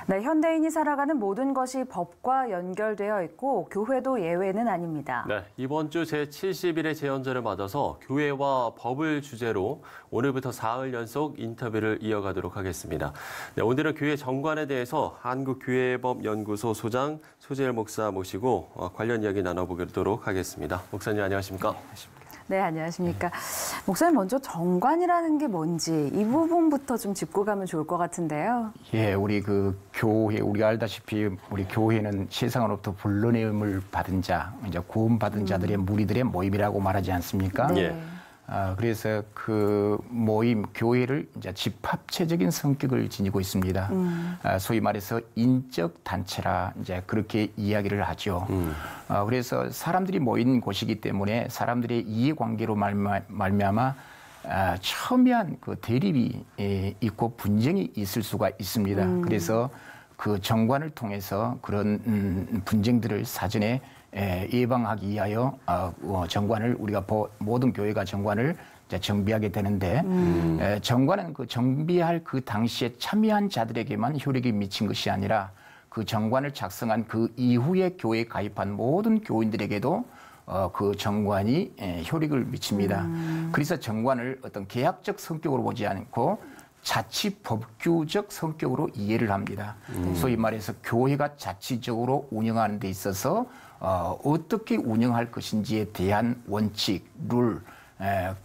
네, 현대인이 살아가는 모든 것이 법과 연결되어 있고 교회도 예외는 아닙니다. 네, 이번 주 제70일의 제헌절을 맞아서 교회와 법을 주제로 오늘부터 사흘 연속 인터뷰를 이어가도록 하겠습니다. 네, 오늘은 교회 정관에 대해서 한국교회법연구소 소장 소재열 목사 모시고 관련 이야기 나눠보도록 하겠습니다. 목사님 안녕하십니까? 네, 안녕하십니까. 목사님 먼저 정관이라는 게 뭔지 이 부분부터 좀 짚고 가면 좋을 것 같은데요. 예, 우리 교회, 우리가 알다시피 우리 교회는 세상으로부터 불러냄을 받은 자, 이제 구원받은 자들의 무리들의 모임이라고 말하지 않습니까? 네. 예. 그래서 그 모임, 교회를 이제 집합체적인 성격을 지니고 있습니다. 소위 말해서 인적 단체라 이제 그렇게 이야기를 하죠. 그래서 사람들이 모인 곳이기 때문에 사람들의 이해관계로 말미암아 첨예한 그 대립이 있고 분쟁이 있을 수가 있습니다. 그래서 그 정관을 통해서 그런 분쟁들을 사전에 예방하기 위하여 정관을 우리가 모든 교회가 정관을 정비하게 되는데 정관은 그 정비할 그 당시에 참여한 자들에게만 효력이 미친 것이 아니라 그 정관을 작성한 그 이후에 교회에 가입한 모든 교인들에게도 그 정관이 효력을 미칩니다. 그래서 정관을 어떤 계약적 성격으로 보지 않고 자치 법규적 성격으로 이해를 합니다. 소위 말해서 교회가 자치적으로 운영하는 데 있어서 어떻게 운영할 것인지에 대한 원칙, 룰,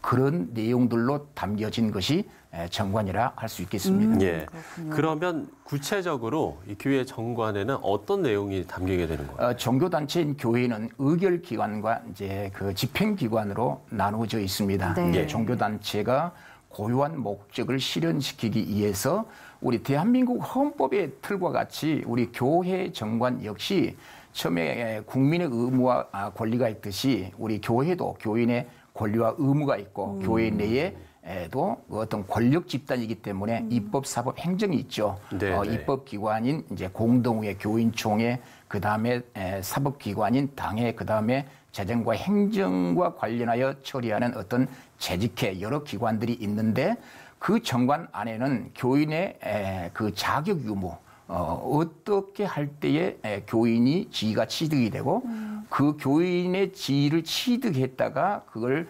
그런 내용들로 담겨진 것이 정관이라 할 수 있겠습니다. 예. 그러면 구체적으로 이 교회 정관에는 어떤 내용이 담기게 되는 거예요? 종교단체인 교회는 의결기관과 이제 그 집행기관으로 나누어져 있습니다. 네. 이제 종교단체가 고유한 목적을 실현시키기 위해서 우리 대한민국 헌법의 틀과 같이 우리 교회 정관 역시 처음에 국민의 의무와 권리가 있듯이 우리 교회도 교인의 권리와 의무가 있고 교회 내에도 어떤 권력 집단이기 때문에 입법, 사법, 행정이 있죠. 입법기관인 이제 공동회, 교인총회, 그 다음에 사법기관인 당회, 그 다음에 재정과 행정과 관련하여 처리하는 어떤 재직회 여러 기관들이 있는데 그 정관 안에는 교인의 그 자격 유무 어떻게 할 때에 교인이 지위가 취득이 되고 그 교인의 지위를 취득했다가 그걸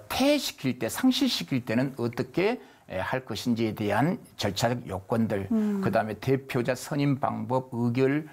퇴시킬 때, 상실시킬 때는 어떻게 할 것인지에 대한 절차적 요건들, 그다음에 대표자 선임 방법, 의결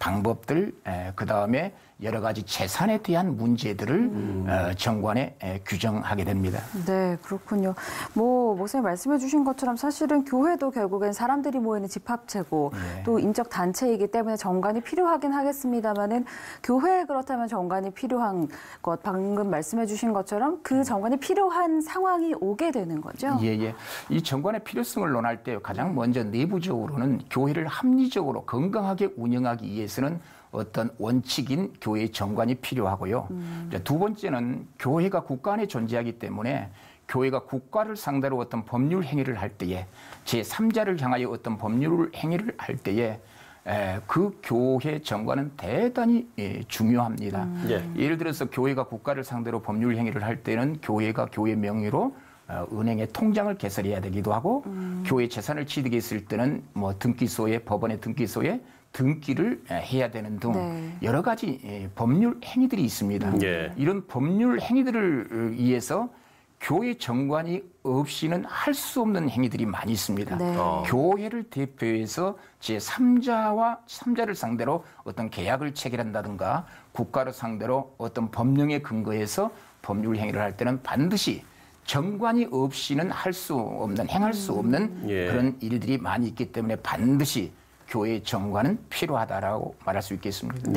방법들, 그다음에 여러 가지 재산에 대한 문제들을 정관에 규정하게 됩니다. 네, 그렇군요. 목사님 말씀해 주신 것처럼 사실은 교회도 결국엔 사람들이 모이는 집합체고 또 인적 단체이기 때문에 정관이 필요하긴 하겠습니다만은 교회에 그렇다면 정관이 필요한 것, 방금 말씀해 주신 것처럼 그 정관이 필요한 상황이 오게 되는 거죠? 예. 이 정관의 필요성을 논할 때 가장 먼저 내부적으로는 교회를 합리적으로 건강하게 운영하기 위해서는 어떤 원칙인 교회의 정관이 필요하고요. 두 번째는 교회가 국가 안에 존재하기 때문에 교회가 국가를 상대로 어떤 법률 행위를 할 때에 제3자를 향하여 어떤 법률 행위를 할 때에 그 교회 정관은 대단히 중요합니다. 예를 들어서 교회가 국가를 상대로 법률 행위를 할 때는 교회가 교회 명의로 은행의 통장을 개설해야 되기도 하고 교회 재산을 취득했을 때는 뭐 등기소에 법원의 등기소에 등기를 해야 되는 등 여러 가지 법률 행위들이 있습니다. 이런 법률 행위들을 위해서 교회 정관이 없이는 할 수 없는 행위들이 많이 있습니다. 교회를 대표해서 제3자를 상대로 어떤 계약을 체결한다든가 국가를 상대로 어떤 법령에 근거해서 법률 행위를 할 때는 반드시 정관이 없이는 할 수 없는, 행할 수 없는 그런 일들이 많이 있기 때문에 반드시 교회의 정관은 필요하다라고 말할 수 있겠습니다.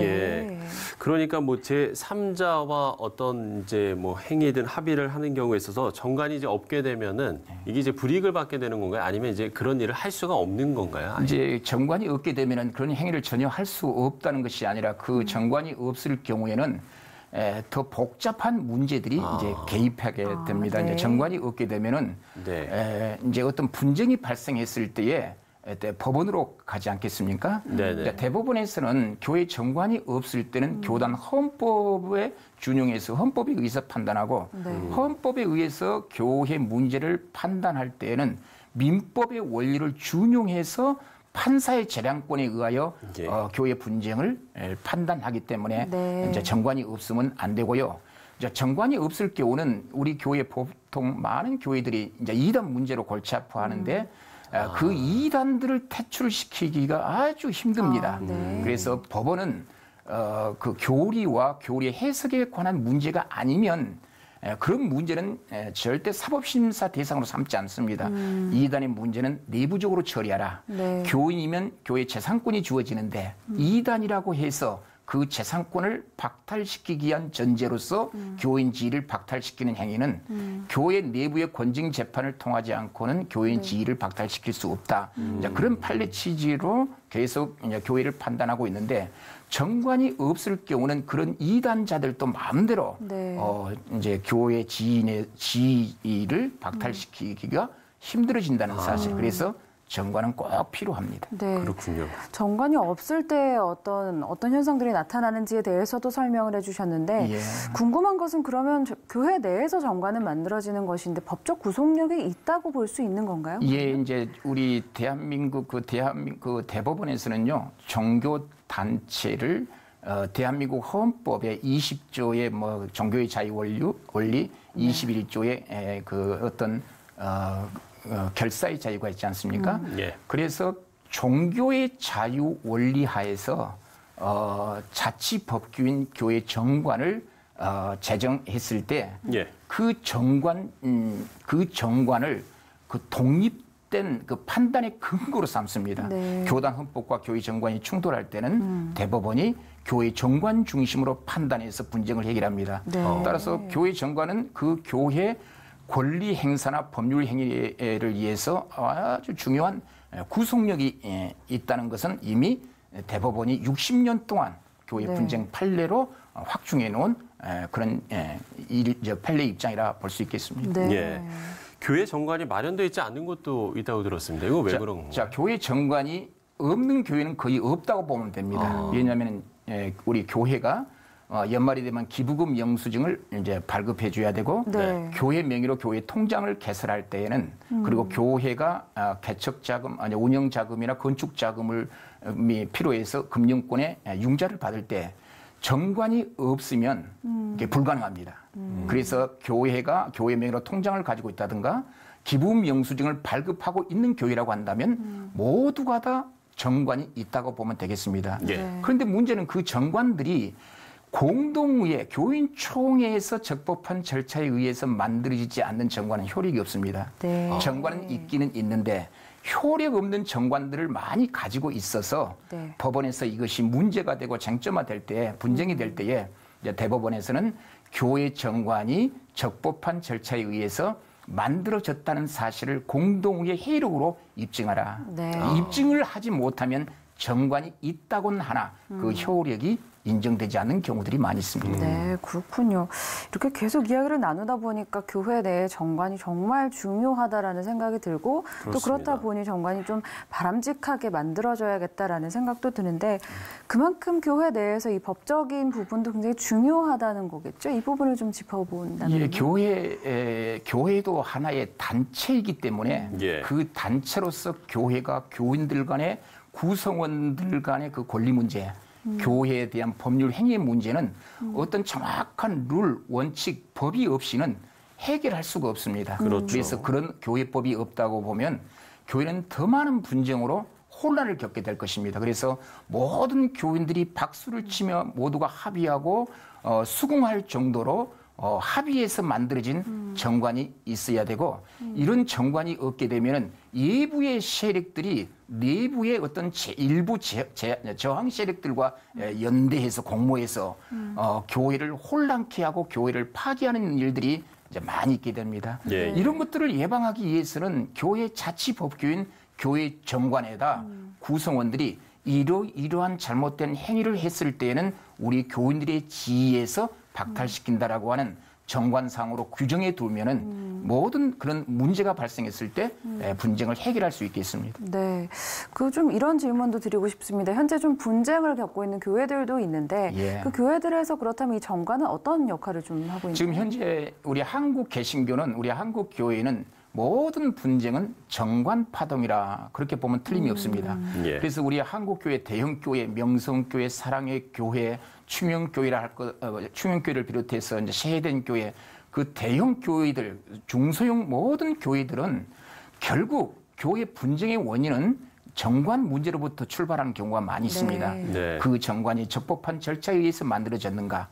그러니까 뭐 제3자와 어떤 이제 뭐 행위든 합의를 하는 경우에 있어서 정관이 이제 없게 되면은 이게 이제 불이익을 받게 되는 건가요? 아니면 이제 그런 일을 할 수가 없는 건가요? 이제 정관이 없게 되면은 그런 행위를 전혀 할 수 없다는 것이 아니라 그 정관이 없을 경우에는 더 복잡한 문제들이 이제 개입하게 됩니다. 이제 정관이 없게 되면은 이제 어떤 분쟁이 발생했을 때에 법원으로 가지 않겠습니까? 대법원에서는 교회 정관이 없을 때는 교단 헌법에 준용해서 헌법에 의해서 판단하고 헌법에 의해서 교회 문제를 판단할 때에는 민법의 원리를 준용해서 판사의 재량권에 의하여 예. 교회 분쟁을 판단하기 때문에 네. 이제 정관이 없으면 안 되고요. 이제 정관이 없을 경우는 우리 교회 보통 많은 교회들이 이제 이단 문제로 골치 아파하는데 그 이단들을 퇴출시키기가 아주 힘듭니다. 네. 그래서 법원은 그 교리와 교리 해석에 관한 문제가 아니면 그런 문제는 절대 사법심사 대상으로 삼지 않습니다. 이단의 문제는 내부적으로 처리하라. 네. 교인이면 교회 재산권이 주어지는데 이단이라고 해서 그 재산권을 박탈시키기 위한 전제로서 교인 지위를 박탈시키는 행위는 교회 내부의 권징 재판을 통하지 않고는 교인 지위를 박탈시킬 수 없다. 이제 그런 판례 취지로 계속 이제 교회를 판단하고 있는데 정관이 없을 경우는 그런 이단자들도 마음대로 네. 이제 교회 지인의 지위를 박탈시키기가 힘들어진다는 사실. 그래서 정관은 꼭 필요합니다. 네. 그렇군요. 정관이 없을 때 어떤 현상들이 나타나는지에 대해서도 설명을 해주셨는데 예. 궁금한 것은 그러면 교회 내에서 정관은 만들어지는 것인데 법적 구속력이 있다고 볼 수 있는 건가요? 예, 이제 우리 대한민국 대법원에서는요 종교 단체를 대한민국 헌법의 20조의 뭐 종교의 자유 원리 21조의 그 어떤 결사의 자유가 있지 않습니까? 예. 그래서 종교의 자유 원리 하에서 자치법규인 교회 정관을 제정했을 때 그 예. 정관을 그 독립된 그 판단의 근거로 삼습니다. 네. 교단 헌법과 교회 정관이 충돌할 때는 대법원이 교회 정관 중심으로 판단해서 분쟁을 해결합니다. 네. 따라서 교회 정관은 그 교회 권리 행사나 법률 행위를 위해서 아주 중요한 구속력이 있다는 것은 이미 대법원이 60년 동안 교회 네. 분쟁 판례로 확충해 놓은 그런 판례 입장이라 볼 수 있겠습니다. 네. 예. 교회 정관이 마련되어 있지 않은 곳도 있다고 들었습니다. 이거 왜 그런 건가요? 자, 교회 정관이 없는 교회는 거의 없다고 보면 됩니다. 왜냐하면 우리 교회가 연말이 되면 기부금 영수증을 이제 발급해 줘야 되고 네. 교회 명의로 교회 통장을 개설할 때에는 그리고 교회가 개척 자금, 아니 운영 자금이나 건축 자금을 필요해서 금융권에 융자를 받을 때 정관이 없으면 이게 불가능합니다. 그래서 교회가 교회 명의로 통장을 가지고 있다든가 기부금 영수증을 발급하고 있는 교회라고 한다면 모두가 다 정관이 있다고 보면 되겠습니다. 예. 그런데 문제는 그 정관들이 공동의회, 교인 총회에서 적법한 절차에 의해서 만들어지지 않는 정관은 효력이 없습니다. 네. 정관은 있기는 있는데 효력 없는 정관들을 많이 가지고 있어서 네. 법원에서 이것이 문제가 되고 쟁점화 될 때, 분쟁이 될 때에 이제 대법원에서는 교회 정관이 적법한 절차에 의해서 만들어졌다는 사실을 공동의회 회의록으로 입증하라. 네. 입증을 하지 못하면 정관이 있다고는 하나 그 효력이 인정되지 않는 경우들이 많이 있습니다. 네, 그렇군요. 이렇게 계속 이야기를 나누다 보니까 교회 내에 정관이 정말 중요하다라는 생각이 들고 또 그렇습니다. 그렇다 보니 정관이 좀 바람직하게 만들어져야겠다라는 생각도 드는데 그만큼 교회 내에서 이 법적인 부분도 굉장히 중요하다는 거겠죠? 이 부분을 좀 짚어본다면. 예, 교회도 하나의 단체이기 때문에 예. 그 단체로서 교회가 교인들 간의 구성원들 간의 그 권리 문제, 교회에 대한 법률 행위 문제는 어떤 정확한 룰, 원칙, 법이 없이는 해결할 수가 없습니다. 그렇죠. 그래서 그런 교회법이 없다고 보면 교회는 더 많은 분쟁으로 혼란을 겪게 될 것입니다. 그래서 모든 교인들이 박수를 치며 모두가 합의하고 수긍할 정도로 합의해서 만들어진 정관이 있어야 되고 이런 정관이 없게 되면은 외부의 세력들이 내부의 어떤 일부 저항 세력들과 연대해서 공모해서 교회를 혼란케 하고 교회를 파괴하는 일들이 이제 많이 있게 됩니다. 예. 이런 것들을 예방하기 위해서는 교회 자치법규인 교회 정관에다 구성원들이 이러한 잘못된 행위를 했을 때에는 우리 교인들의 지위에서 박탈시킨다라고 하는 정관상으로 규정해 두면은 모든 그런 문제가 발생했을 때 분쟁을 해결할 수 있겠습니다. 네, 그 좀 이런 질문도 드리고 싶습니다. 현재 좀 분쟁을 겪고 있는 교회들도 있는데 예. 그 교회들에서 그렇다면 이 정관은 어떤 역할을 좀 하고 있나요? 지금 현재 우리 한국 개신교는 우리 한국 교회는 모든 분쟁은 정관 파동이라 그렇게 보면 틀림이 없습니다. 예. 그래서 우리 한국교회 대형교회, 명성교회, 사랑의 교회, 추명교회라 할 것, 추명교회를 비롯해서 이제 세된 교회, 그 대형 교회들, 중소형 모든 교회들은 결국 교회 분쟁의 원인은 정관 문제로부터 출발하는 경우가 많이 있습니다. 네. 그 정관이 적법한 절차에 의해서 만들어졌는가?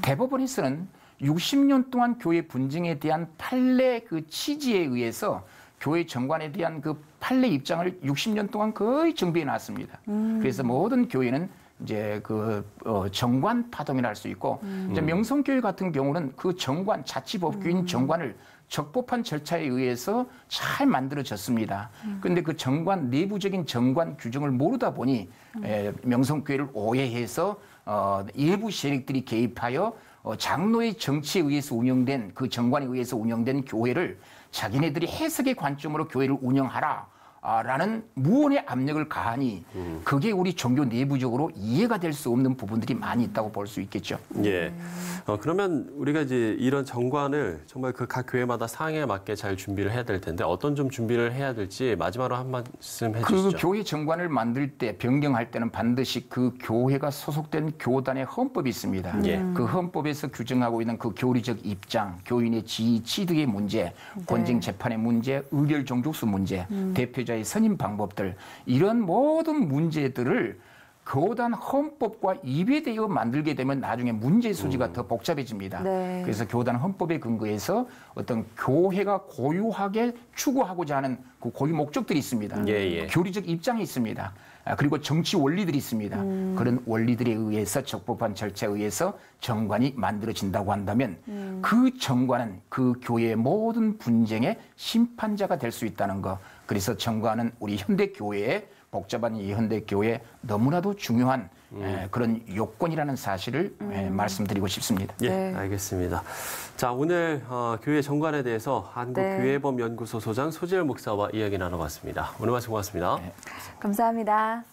대법원에서는 60년 동안 교회 분쟁에 대한 판례 그 취지에 의해서 교회 정관에 대한 그 판례 입장을 60년 동안 거의 정비해 놨습니다. 그래서 모든 교회는 이제 그 정관 파동이라 할 수 있고 이제 명성교회 같은 경우는 그 정관 자치법규인 정관을 적법한 절차에 의해서 잘 만들어졌습니다. 그런데 그 정관 내부적인 정관 규정을 모르다 보니 명성교회를 오해해서 일부 세력들이 개입하여 장로의 정치에 의해서 운영된 그 정관에 의해서 운영된 교회를 자기네들이 해석의 관점으로 교회를 운영하라. 라는 무언의 압력을 가하니 그게 우리 종교 내부적으로 이해가 될 수 없는 부분들이 많이 있다고 볼 수 있겠죠. 예. 그러면 우리가 이제 이런 정관을 정말 그 각 교회마다 상황에 맞게 잘 준비를 해야 될 텐데 어떤 좀 준비를 해야 될지 마지막으로 한 말씀 해주시죠. 그 교회 정관을 만들 때 변경할 때는 반드시 그 교회가 소속된 교단의 헌법이 있습니다. 예. 그 헌법에서 규정하고 있는 그 교리적 입장, 교인의 지위, 취득의 문제, 권징 재판의 문제, 의결 종족수 문제, 대표자의 선임 방법들 이런 모든 문제들을 교단 헌법과 입에되어 만들게 되면 나중에 문제 소지가 더 복잡해집니다. 네. 그래서 교단 헌법에 근거해서 어떤 교회가 고유하게 추구하고자 하는 그 고유 목적들이 있습니다. 예. 교리적 입장이 있습니다. 그리고 정치 원리들이 있습니다. 그런 원리들에 의해서 적법한 절차에 의해서 정관이 만들어진다고 한다면 그 정관은 그 교회의 모든 분쟁의 심판자가 될 수 있다는 것. 그래서 정관은 우리 현대 교회의 복잡한 이 현대 교회에 너무나도 중요한 그런 요건이라는 사실을 말씀드리고 싶습니다. 예, 네. 알겠습니다. 자, 오늘 교회 정관에 대해서 한국교회법연구소 소장 소재열 목사와 이야기 나눠봤습니다. 오늘 말씀 고맙습니다. 감사합니다.